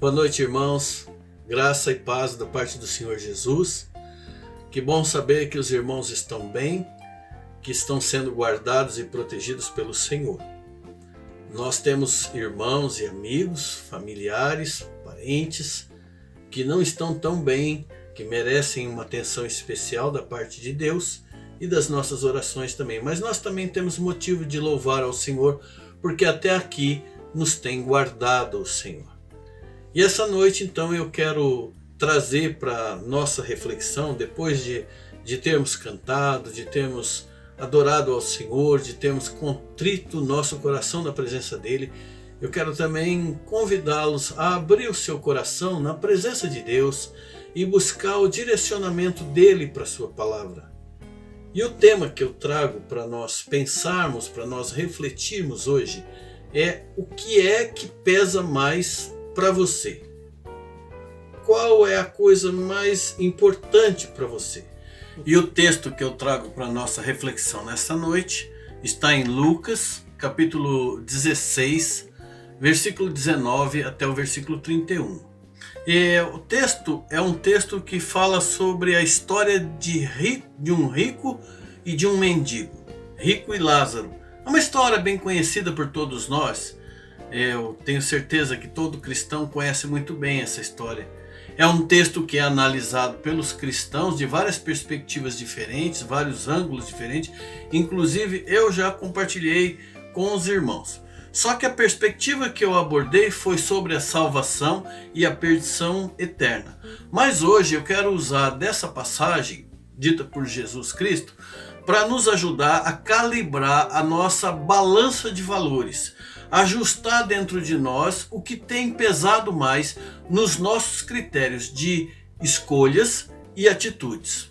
Boa noite, irmãos. Graça e paz da parte do Senhor Jesus. Que bom saber que os irmãos estão bem, que estão sendo guardados e protegidos pelo Senhor. Nós temos irmãos e amigos, familiares, parentes, que não estão tão bem, que merecem uma atenção especial da parte de Deus e das nossas orações também. Mas nós também temos motivo de louvar ao Senhor, porque até aqui nos tem guardado o Senhor. E essa noite, então, eu quero trazer para nossa reflexão, depois de termos cantado, de termos adorado ao Senhor, de termos contrito nosso coração na presença dEle, eu quero também convidá-los a abrir o seu coração na presença de Deus e buscar o direcionamento dEle para a sua palavra. E o tema que eu trago para nós pensarmos, para nós refletirmos hoje, é o que pesa mais para você. Qual é a coisa mais importante para você? E o texto que eu trago para nossa reflexão nessa noite está em Lucas, capítulo 16, versículo 19 até o versículo 31. E o texto é um texto que fala sobre a história de um rico e de um mendigo, rico e Lázaro. É uma história bem conhecida por todos nós. Eu tenho certeza que todo cristão conhece muito bem essa história. É um texto que é analisado pelos cristãos de várias perspectivas diferentes, vários ângulos diferentes. Inclusive eu já compartilhei com os irmãos. Só que a perspectiva que eu abordei foi sobre a salvação e a perdição eterna. Mas hoje eu quero usar dessa passagem, dita por Jesus Cristo, para nos ajudar a calibrar a nossa balança de valores. Ajustar dentro de nós o que tem pesado mais nos nossos critérios de escolhas e atitudes.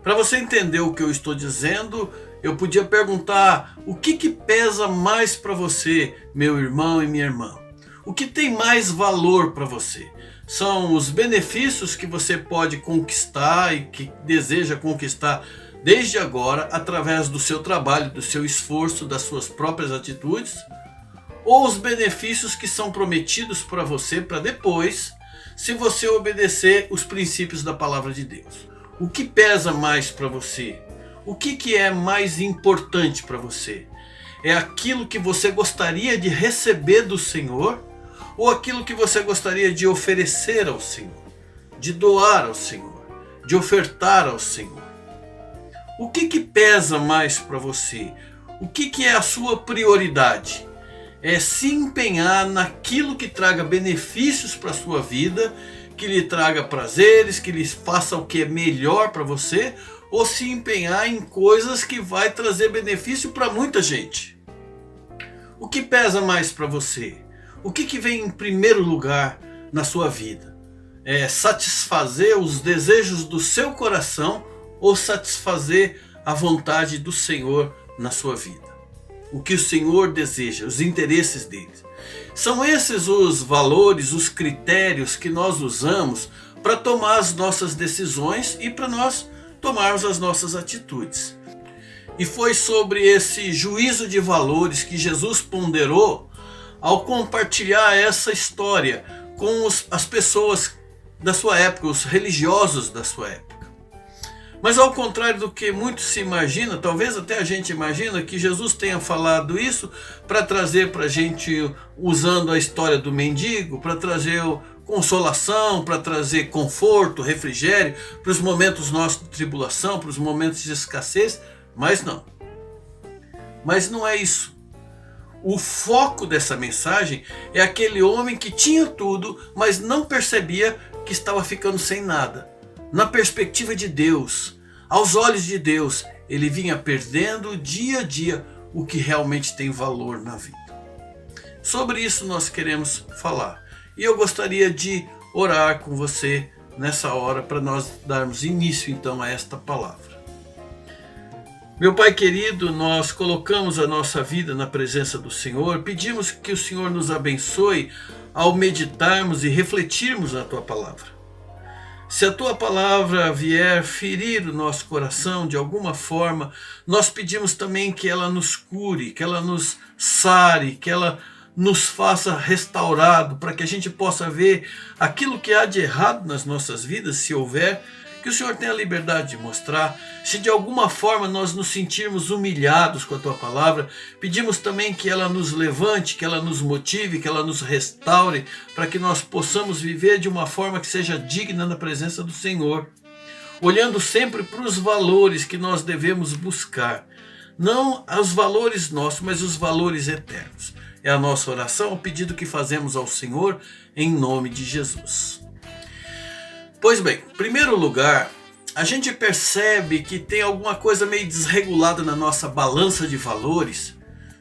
Para você entender o que eu estou dizendo, eu podia perguntar: o que pesa mais para você, meu irmão e minha irmã? O que tem mais valor para você? São os benefícios que você pode conquistar e que deseja conquistar desde agora através do seu trabalho, do seu esforço, das suas próprias atitudes? Ou os benefícios que são prometidos para você para depois, se você obedecer os princípios da palavra de Deus? O que pesa mais para você? O que é mais importante para você? É aquilo que você gostaria de receber do Senhor ou aquilo que você gostaria de oferecer ao Senhor, de doar ao Senhor, de ofertar ao Senhor? O que pesa mais para você? O que é a sua prioridade? É se empenhar naquilo que traga benefícios para a sua vida, que lhe traga prazeres, que lhe faça o que é melhor para você, ou se empenhar em coisas que vai trazer benefício para muita gente? O que pesa mais para você? O que vem em primeiro lugar na sua vida? É satisfazer os desejos do seu coração ou satisfazer a vontade do Senhor na sua vida? O que o Senhor deseja, os interesses dele. São esses os valores, os critérios que nós usamos para tomar as nossas decisões e para nós tomarmos as nossas atitudes. E foi sobre esse juízo de valores que Jesus ponderou ao compartilhar essa história com as pessoas da sua época, os religiosos da sua época. Mas ao contrário do que muito se imagina, talvez até a gente imagina que Jesus tenha falado isso para trazer para a gente, usando a história do mendigo, para trazer consolação, para trazer conforto, refrigério, para os momentos nossos de tribulação, para os momentos de escassez, mas não. Mas não é isso. O foco dessa mensagem é aquele homem que tinha tudo, mas não percebia que estava ficando sem nada. Na perspectiva de Deus, aos olhos de Deus, ele vinha perdendo dia a dia o que realmente tem valor na vida. Sobre isso nós queremos falar. E eu gostaria de orar com você nessa hora para nós darmos início então a esta palavra. Meu Pai querido, nós colocamos a nossa vida na presença do Senhor, pedimos que o Senhor nos abençoe ao meditarmos e refletirmos a Tua palavra. Se a Tua palavra vier ferir o nosso coração de alguma forma, nós pedimos também que ela nos cure, que ela nos sare, que ela nos faça restaurado, para que a gente possa ver aquilo que há de errado nas nossas vidas, se houver, que o Senhor tenha a liberdade de mostrar. Se de alguma forma nós nos sentirmos humilhados com a Tua palavra, pedimos também que ela nos levante, que ela nos motive, que ela nos restaure, para que nós possamos viver de uma forma que seja digna na presença do Senhor, olhando sempre para os valores que nós devemos buscar. Não os valores nossos, mas os valores eternos. É a nossa oração, o pedido que fazemos ao Senhor, em nome de Jesus. Pois bem, em primeiro lugar, a gente percebe que tem alguma coisa meio desregulada na nossa balança de valores,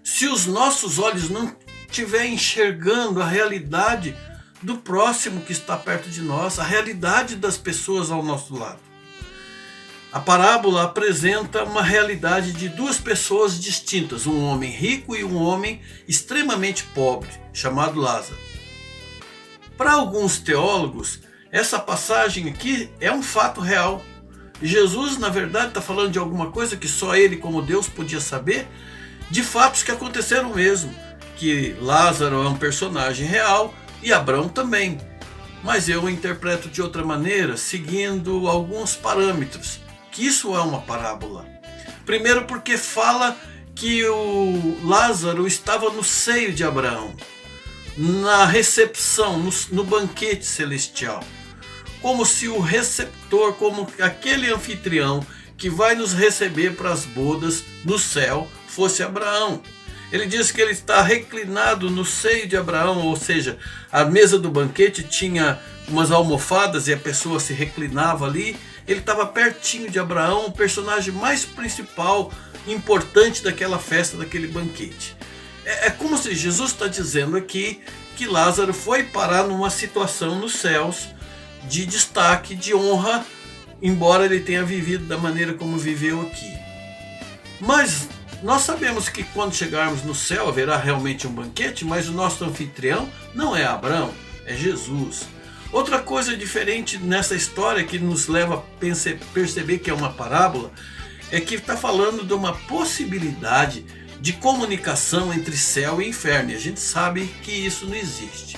se os nossos olhos não estiverem enxergando a realidade do próximo que está perto de nós, a realidade das pessoas ao nosso lado. A parábola apresenta uma realidade de duas pessoas distintas, um homem rico e um homem extremamente pobre, chamado Lázaro. Para alguns teólogos, essa passagem aqui é um fato real. Jesus, na verdade, está falando de alguma coisa que só ele, como Deus, podia saber, de fatos que aconteceram mesmo, que Lázaro é um personagem real e Abraão também. Mas eu interpreto de outra maneira, seguindo alguns parâmetros, que isso é uma parábola. Primeiro porque fala que o Lázaro estava no seio de Abraão, na recepção, no banquete celestial. Como se o receptor, como aquele anfitrião que vai nos receber para as bodas no céu, fosse Abraão. Ele diz que ele está reclinado no seio de Abraão, ou seja, a mesa do banquete tinha umas almofadas e a pessoa se reclinava ali. Ele estava pertinho de Abraão, o personagem mais principal, importante daquela festa, daquele banquete. É como se Jesus está dizendo aqui que Lázaro foi parar numa situação nos céus de destaque, de honra, embora ele tenha vivido da maneira como viveu aqui. Mas nós sabemos que quando chegarmos no céu haverá realmente um banquete, mas o nosso anfitrião não é Abraão, é Jesus. Outra coisa diferente nessa história que nos leva a perceber que é uma parábola é que está falando de uma possibilidade de comunicação entre céu e inferno. E a gente sabe que isso não existe.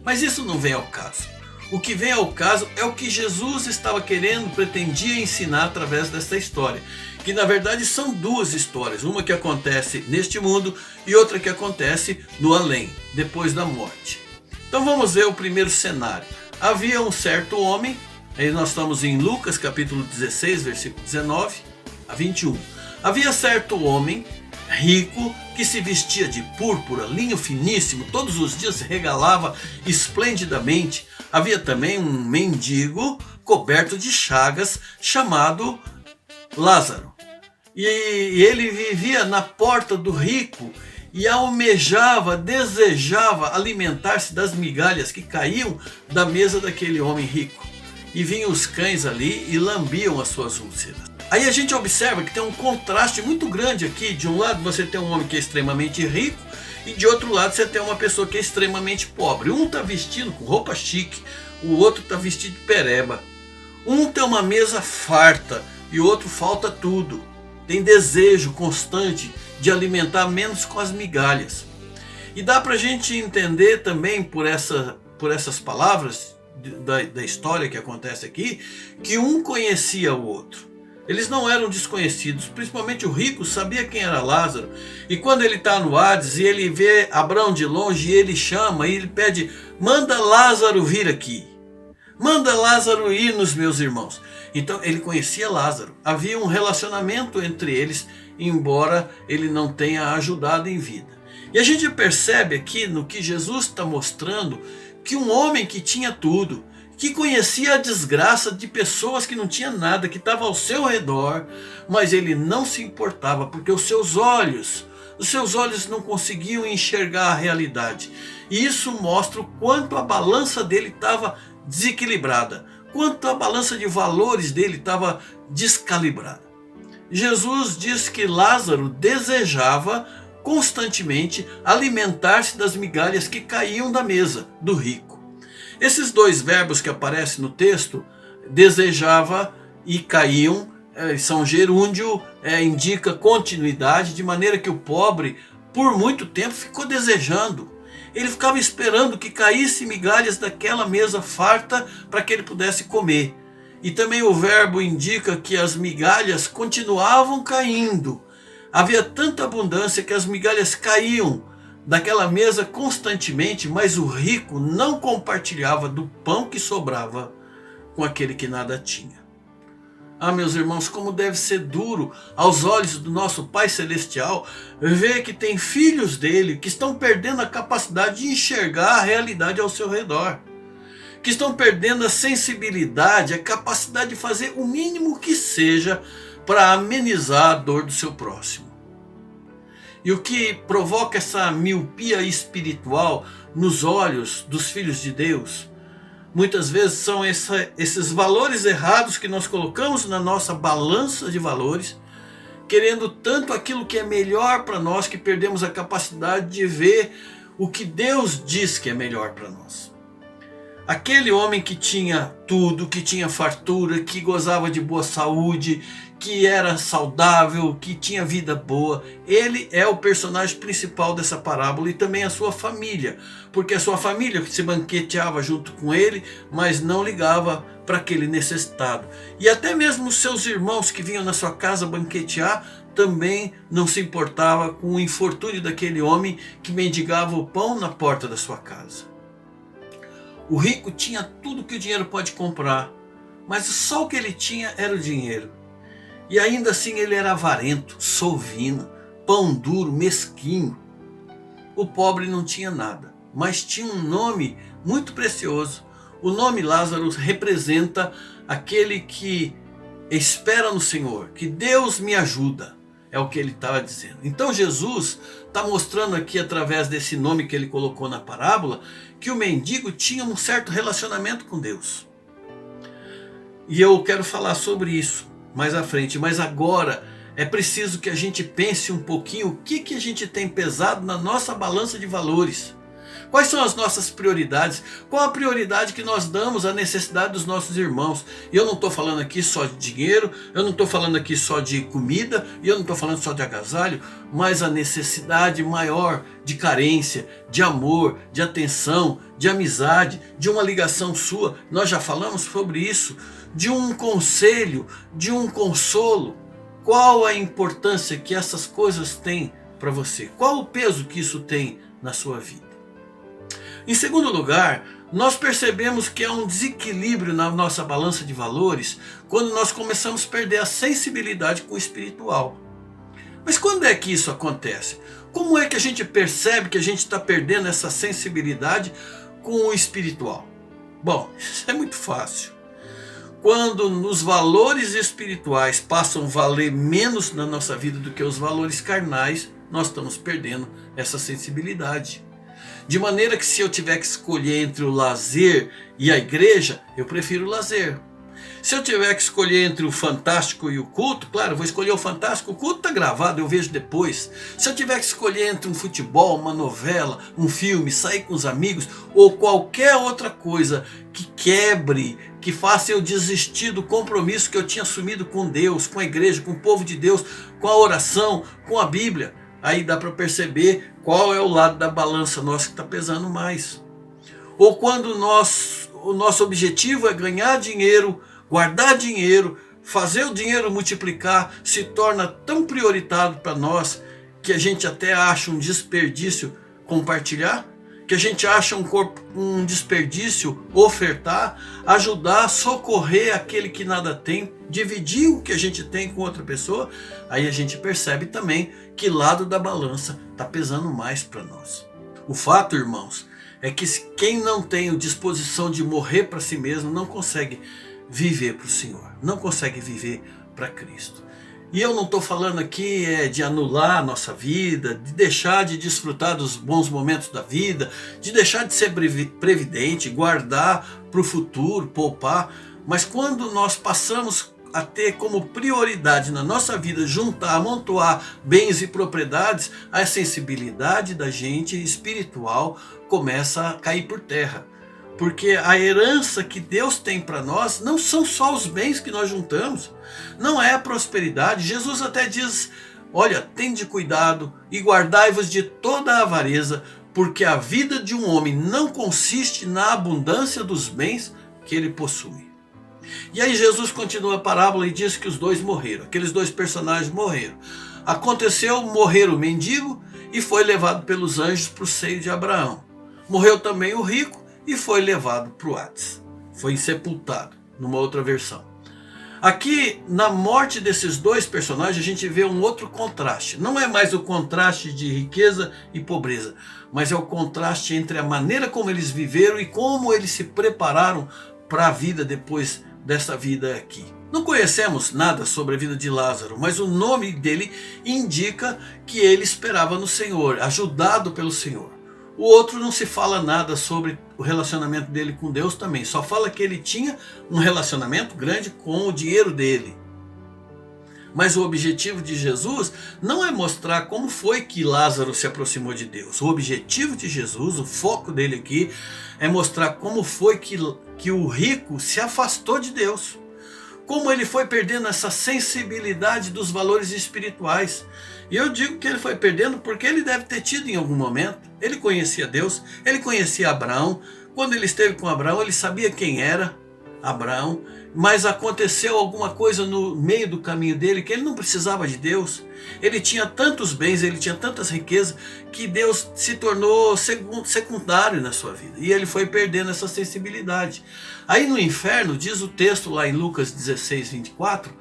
Mas isso não vem ao caso. O que vem ao caso é o que Jesus estava querendo, pretendia ensinar através dessa história. Que na verdade são duas histórias. Uma que acontece neste mundo e outra que acontece no além, depois da morte. Então vamos ver o primeiro cenário. Havia um certo homem, aí nós estamos em Lucas capítulo 16, versículo 19 a 21. Havia certo homem rico que se vestia de púrpura, linho finíssimo, todos os dias se regalava esplendidamente. Havia também um mendigo coberto de chagas chamado Lázaro. E ele vivia na porta do rico e almejava, desejava alimentar-se das migalhas que caíam da mesa daquele homem rico. E vinham os cães ali e lambiam as suas úlceras. Aí a gente observa que tem um contraste muito grande aqui. De um lado você tem um homem que é extremamente rico e de outro lado você tem uma pessoa que é extremamente pobre. Um está vestido com roupa chique, o outro está vestido de pereba. Um tem uma mesa farta e o outro falta tudo. Tem desejo constante de alimentar menos com as migalhas. E dá para a gente entender também por essas palavras da história que acontece aqui, que um conhecia o outro. Eles não eram desconhecidos, principalmente o rico sabia quem era Lázaro. E quando ele está no Hades e ele vê Abraão de longe, ele chama e ele pede: manda Lázaro vir aqui. Manda Lázaro ir nos meus irmãos. Então ele conhecia Lázaro. Havia um relacionamento entre eles, embora ele não tenha ajudado em vida. E a gente percebe aqui no que Jesus está mostrando que um homem que tinha tudo, que conhecia a desgraça de pessoas que não tinham nada, que estavam ao seu redor, mas ele não se importava, porque os seus olhos não conseguiam enxergar a realidade. E isso mostra o quanto a balança dele estava desequilibrada, quanto a balança de valores dele estava descalibrada. Jesus diz que Lázaro desejava constantemente alimentar-se das migalhas que caíam da mesa do rico. Esses dois verbos que aparecem no texto, desejava e caíam, são gerúndio, indica continuidade, de maneira que o pobre, por muito tempo, ficou desejando. Ele ficava esperando que caísse migalhas daquela mesa farta para que ele pudesse comer. E também o verbo indica que as migalhas continuavam caindo. Havia tanta abundância que as migalhas caíam daquela mesa constantemente, mas o rico não compartilhava do pão que sobrava com aquele que nada tinha. Ah, meus irmãos, como deve ser duro aos olhos do nosso Pai Celestial ver que tem filhos dele que estão perdendo a capacidade de enxergar a realidade ao seu redor, que estão perdendo a sensibilidade, a capacidade de fazer o mínimo que seja para amenizar a dor do seu próximo. E o que provoca essa miopia espiritual nos olhos dos filhos de Deus, muitas vezes são esses valores errados que nós colocamos na nossa balança de valores, querendo tanto aquilo que é melhor para nós, que perdemos a capacidade de ver o que Deus diz que é melhor para nós. Aquele homem que tinha tudo, que tinha fartura, que gozava de boa saúde, que era saudável, que tinha vida boa, ele é o personagem principal dessa parábola, e também a sua família, porque a sua família se banqueteava junto com ele, mas não ligava para aquele necessitado. E até mesmo os seus irmãos que vinham na sua casa banquetear também não se importava com o infortúnio daquele homem que mendigava o pão na porta da sua casa. O rico tinha tudo que o dinheiro pode comprar, mas só o que ele tinha era o dinheiro. E ainda assim ele era avarento, sovino, pão duro, mesquinho. O pobre não tinha nada, mas tinha um nome muito precioso. O nome Lázaro representa aquele que espera no Senhor, que Deus me ajuda. É o que ele estava dizendo. Então Jesus está mostrando aqui, através desse nome que ele colocou na parábola, que o mendigo tinha um certo relacionamento com Deus. E eu quero falar sobre isso mais à frente, mas agora é preciso que a gente pense um pouquinho o que a gente tem pesado na nossa balança de valores. Quais são as nossas prioridades? Qual a prioridade que nós damos à necessidade dos nossos irmãos? E eu não estou falando aqui só de dinheiro, eu não estou falando aqui só de comida, e eu não estou falando só de agasalho, mas a necessidade maior de carência, de amor, de atenção, de amizade, de uma ligação sua. Nós já falamos sobre isso, de um conselho, de um consolo. Qual a importância que essas coisas têm para você? Qual o peso que isso tem na sua vida? Em segundo lugar, nós percebemos que há um desequilíbrio na nossa balança de valores quando nós começamos a perder a sensibilidade com o espiritual. Mas quando é que isso acontece? Como é que a gente percebe que a gente está perdendo essa sensibilidade com o espiritual? Bom, isso é muito fácil. Quando os valores espirituais passam a valer menos na nossa vida do que os valores carnais, nós estamos perdendo essa sensibilidade. De maneira que se eu tiver que escolher entre o lazer e a igreja, eu prefiro o lazer. Se eu tiver que escolher entre o fantástico e o culto, claro, eu vou escolher o fantástico, o culto está gravado, eu vejo depois. Se eu tiver que escolher entre um futebol, uma novela, um filme, sair com os amigos, ou qualquer outra coisa que quebre, que faça eu desistir do compromisso que eu tinha assumido com Deus, com a igreja, com o povo de Deus, com a oração, com a Bíblia, aí dá para perceber qual é o lado da balança nossa que está pesando mais. Ou quando o nosso objetivo é ganhar dinheiro, guardar dinheiro, fazer o dinheiro multiplicar, se torna tão prioritário para nós que a gente até acha um desperdício compartilhar, que a gente acha um desperdício ofertar, ajudar, socorrer aquele que nada tem, dividir o que a gente tem com outra pessoa. Aí a gente percebe também que lado da balança está pesando mais para nós. O fato, irmãos, é que quem não tem a disposição de morrer para si mesmo não consegue viver para o Senhor, não consegue viver para Cristo. E eu não estou falando aqui de anular a nossa vida, de deixar de desfrutar dos bons momentos da vida, de deixar de ser previdente, guardar para o futuro, poupar. Mas quando nós passamos a ter como prioridade na nossa vida juntar, amontoar bens e propriedades, a sensibilidade da gente espiritual começa a cair por terra. Porque a herança que Deus tem para nós não são só os bens que nós juntamos, não é a prosperidade. Jesus até diz, olha, tende cuidado e guardai-vos de toda a avareza, porque a vida de um homem não consiste na abundância dos bens que ele possui. E aí Jesus continua a parábola e diz que os dois morreram, aqueles dois personagens morreram. Aconteceu morrer o mendigo e foi levado pelos anjos para o seio de Abraão. Morreu também o rico e foi levado para o Hades. Foi sepultado, numa outra versão. Aqui, na morte desses dois personagens, a gente vê um outro contraste. Não é mais o contraste de riqueza e pobreza, mas é o contraste entre a maneira como eles viveram e como eles se prepararam para a vida depois dessa vida aqui. Não conhecemos nada sobre a vida de Lázaro, mas o nome dele indica que ele esperava no Senhor, ajudado pelo Senhor. O outro não se fala nada sobre o relacionamento dele com Deus também. Só fala que ele tinha um relacionamento grande com o dinheiro dele. Mas o objetivo de Jesus não é mostrar como foi que Lázaro se aproximou de Deus. O objetivo de Jesus, o foco dele aqui, é mostrar como foi que o rico se afastou de Deus. Como ele foi perdendo essa sensibilidade dos valores espirituais. E eu digo que ele foi perdendo porque ele deve ter tido em algum momento. Ele conhecia Deus, ele conhecia Abraão. Quando ele esteve com Abraão, ele sabia quem era Abraão. Mas aconteceu alguma coisa no meio do caminho dele que ele não precisava de Deus. Ele tinha tantos bens, ele tinha tantas riquezas que Deus se tornou secundário na sua vida. E ele foi perdendo essa sensibilidade. Aí no inferno, diz o texto lá em Lucas 16, 24,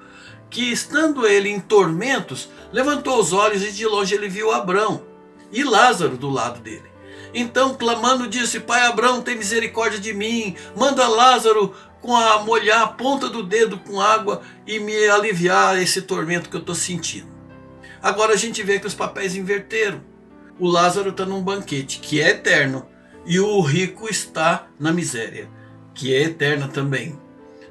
que estando ele em tormentos, levantou os olhos e de longe ele viu Abraão e Lázaro do lado dele. Então clamando disse: Pai Abraão, tem misericórdia de mim, manda Lázaro molhar a ponta do dedo com água e me aliviar esse tormento que eu estou sentindo. Agora a gente vê que os papéis inverteram. O Lázaro está num banquete, que é eterno, e o rico está na miséria, que é eterna também.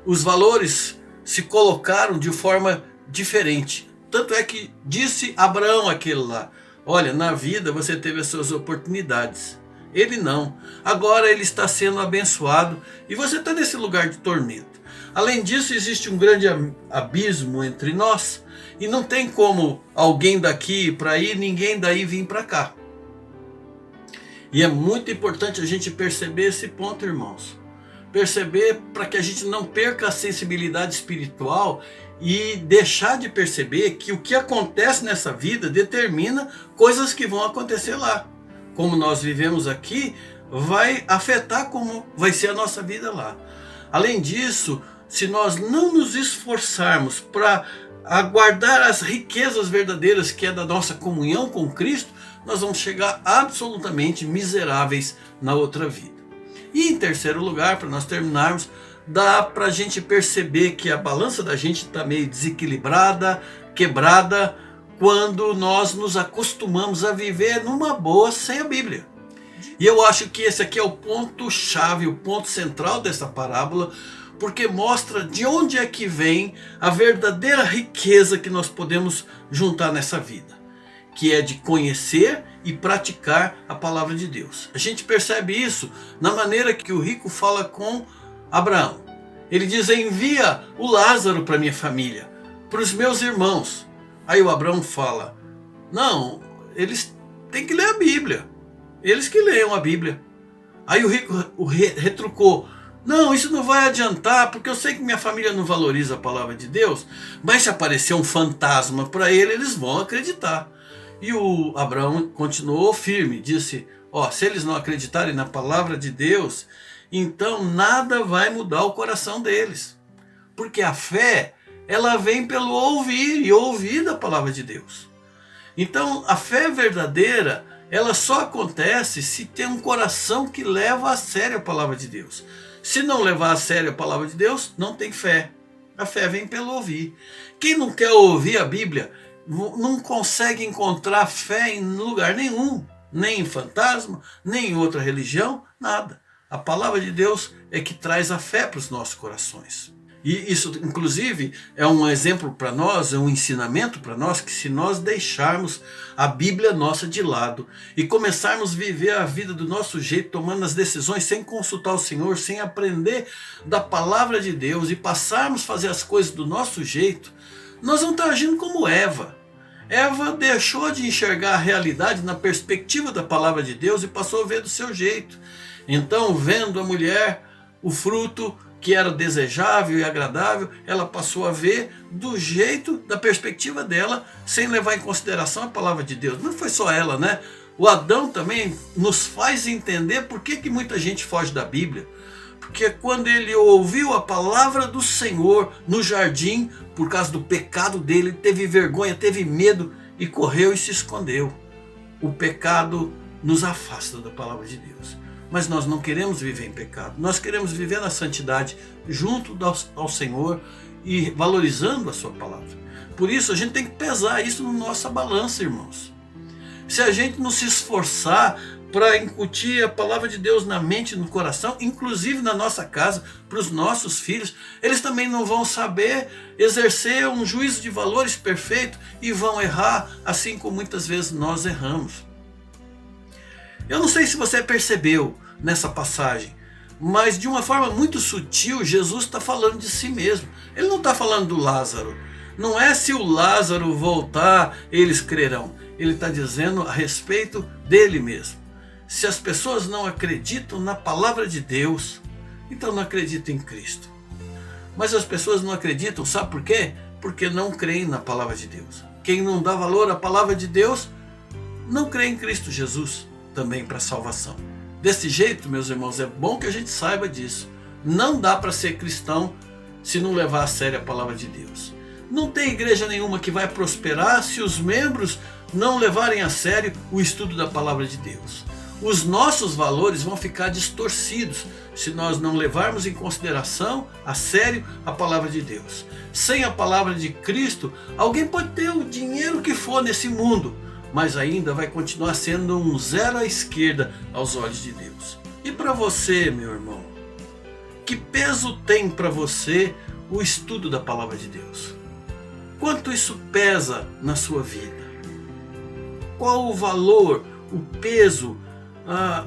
Os valores se colocaram de forma diferente. Tanto é que disse Abraão aquele lá: olha, na vida você teve as suas oportunidades. Ele não. Agora ele está sendo abençoado e você está nesse lugar de tormento. Além disso, existe um grande abismo entre nós e não tem como alguém daqui ir para aí, ninguém daí vir para cá. E é muito importante a gente perceber esse ponto, irmãos. Perceber para que a gente não perca a sensibilidade espiritual e deixar de perceber que o que acontece nessa vida determina coisas que vão acontecer lá. Como nós vivemos aqui, vai afetar como vai ser a nossa vida lá. Além disso, se nós não nos esforçarmos para aguardar as riquezas verdadeiras que é da nossa comunhão com Cristo, nós vamos chegar absolutamente miseráveis na outra vida. E em terceiro lugar, para nós terminarmos, dá para a gente perceber que a balança da gente está meio desequilibrada, quebrada, quando nós nos acostumamos a viver numa boa sem a Bíblia. E eu acho que esse aqui é o ponto-chave, o ponto central dessa parábola, porque mostra de onde é que vem a verdadeira riqueza que nós podemos juntar nessa vida, que é de conhecer e praticar a palavra de Deus. A gente percebe isso na maneira que o rico fala com Abraão. Ele diz: envia o Lázaro para minha família, para os meus irmãos. Aí o Abraão fala: não, eles têm que ler a Bíblia. Eles que leiam a Bíblia. Aí o rico retrucou: não, isso não vai adiantar, porque eu sei que minha família não valoriza a palavra de Deus, mas se aparecer um fantasma para ele, eles vão acreditar. E o Abraão continuou firme, disse: se eles não acreditarem na palavra de Deus, então nada vai mudar o coração deles. Porque a fé, ela vem pelo ouvir e ouvir da palavra de Deus. Então a fé verdadeira, ela só acontece se tem um coração que leva a sério a palavra de Deus. Se não levar a sério a palavra de Deus, não tem fé. A fé vem pelo ouvir. Quem não quer ouvir a Bíblia não consegue encontrar fé em lugar nenhum, nem em fantasma, nem em outra religião, nada. A palavra de Deus é que traz a fé para os nossos corações. E isso, inclusive, é um exemplo para nós, é um ensinamento para nós, que se nós deixarmos a Bíblia nossa de lado e começarmos a viver a vida do nosso jeito, tomando as decisões sem consultar o Senhor, sem aprender da palavra de Deus e passarmos a fazer as coisas do nosso jeito, nós vamos estar agindo como Eva. Eva deixou de enxergar a realidade na perspectiva da palavra de Deus e passou a ver do seu jeito. Então, vendo a mulher, o fruto que era desejável e agradável, ela passou a ver do jeito, da perspectiva dela, sem levar em consideração a palavra de Deus. Não foi só ela, né? O Adão também nos faz entender por que muita gente foge da Bíblia. Porque quando ele ouviu a palavra do Senhor no jardim, por causa do pecado dele, teve vergonha, teve medo e correu e se escondeu. O pecado nos afasta da palavra de Deus. Mas nós não queremos viver em pecado. Nós queremos viver na santidade junto ao Senhor e valorizando a sua palavra. Por isso a gente tem que pesar isso na nossa balança, irmãos. Se a gente não se esforçar para incutir a palavra de Deus na mente e no coração, inclusive na nossa casa, para os nossos filhos, eles também não vão saber exercer um juízo de valores perfeito e vão errar, assim como muitas vezes nós erramos. Eu não sei se você percebeu nessa passagem, mas de uma forma muito sutil, Jesus está falando de si mesmo. Ele não está falando do Lázaro. Não é se o Lázaro voltar, eles crerão. Ele está dizendo a respeito dele mesmo. Se as pessoas não acreditam na palavra de Deus, então não acreditam em Cristo. Mas as pessoas não acreditam, sabe por quê? Porque não creem na palavra de Deus. Quem não dá valor à palavra de Deus, não crê em Cristo Jesus também para salvação. Desse jeito, meus irmãos, é bom que a gente saiba disso. Não dá para ser cristão se não levar a sério a palavra de Deus. Não tem igreja nenhuma que vai prosperar se os membros não levarem a sério o estudo da palavra de Deus. Os nossos valores vão ficar distorcidos se nós não levarmos em consideração a sério a palavra de Deus. Sem a palavra de Cristo, alguém pode ter o dinheiro que for nesse mundo, mas ainda vai continuar sendo um zero à esquerda aos olhos de Deus. E para você, meu irmão, que peso tem para você o estudo da palavra de Deus? Quanto isso pesa na sua vida? Qual o valor, o peso,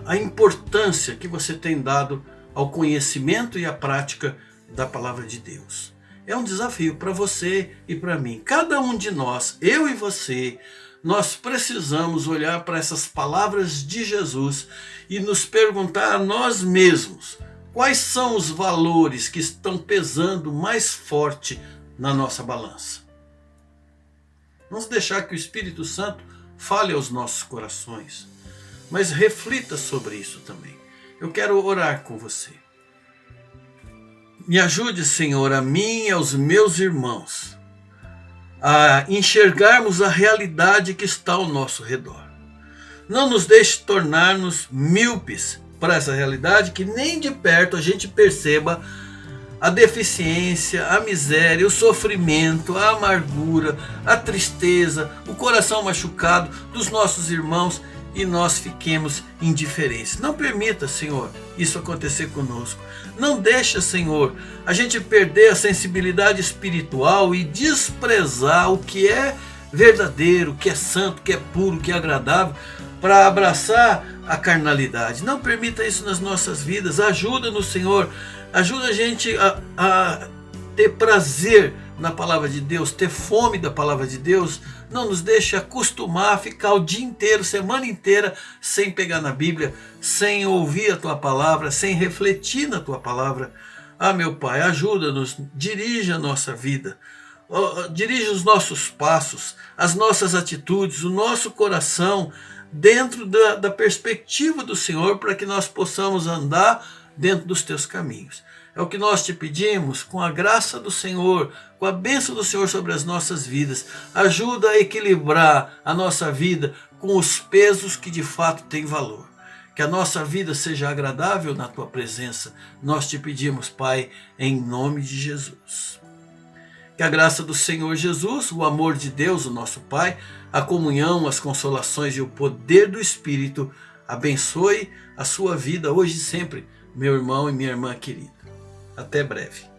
a importância que você tem dado ao conhecimento e à prática da palavra de Deus? É um desafio para você e para mim. Cada um de nós, eu e você, nós precisamos olhar para essas palavras de Jesus e nos perguntar a nós mesmos quais são os valores que estão pesando mais forte na nossa balança. Vamos deixar que o Espírito Santo fale aos nossos corações, mas reflita sobre isso também. Eu quero orar com você. Me ajude, Senhor, a mim e aos meus irmãos a enxergarmos a realidade que está ao nosso redor. Não nos deixe tornar-nos míopes para essa realidade, que nem de perto a gente perceba a deficiência, a miséria, o sofrimento, a amargura, a tristeza, o coração machucado dos nossos irmãos e nós fiquemos indiferentes. Não permita, Senhor, isso acontecer conosco. Não deixa, Senhor, a gente perder a sensibilidade espiritual e desprezar o que é verdadeiro, o que é santo, o que é puro, o que é agradável, para abraçar a carnalidade. Não permita isso nas nossas vidas. Ajuda-nos, Senhor. Ajuda a gente a ter prazer na palavra de Deus, ter fome da palavra de Deus. Não nos deixe acostumar a ficar o dia inteiro, semana inteira, sem pegar na Bíblia, sem ouvir a Tua palavra, sem refletir na Tua palavra. Ah, meu Pai, ajuda-nos, dirige a nossa vida, dirige os nossos passos, as nossas atitudes, o nosso coração, dentro da perspectiva do Senhor, para que nós possamos andar dentro dos Teus caminhos. É o que nós te pedimos, com a graça do Senhor, com a bênção do Senhor sobre as nossas vidas. Ajuda a equilibrar a nossa vida com os pesos que de fato têm valor. Que a nossa vida seja agradável na Tua presença. Nós te pedimos, Pai, em nome de Jesus. Que a graça do Senhor Jesus, o amor de Deus, o nosso Pai, a comunhão, as consolações e o poder do Espírito abençoe a sua vida hoje e sempre, meu irmão e minha irmã querida. Até breve.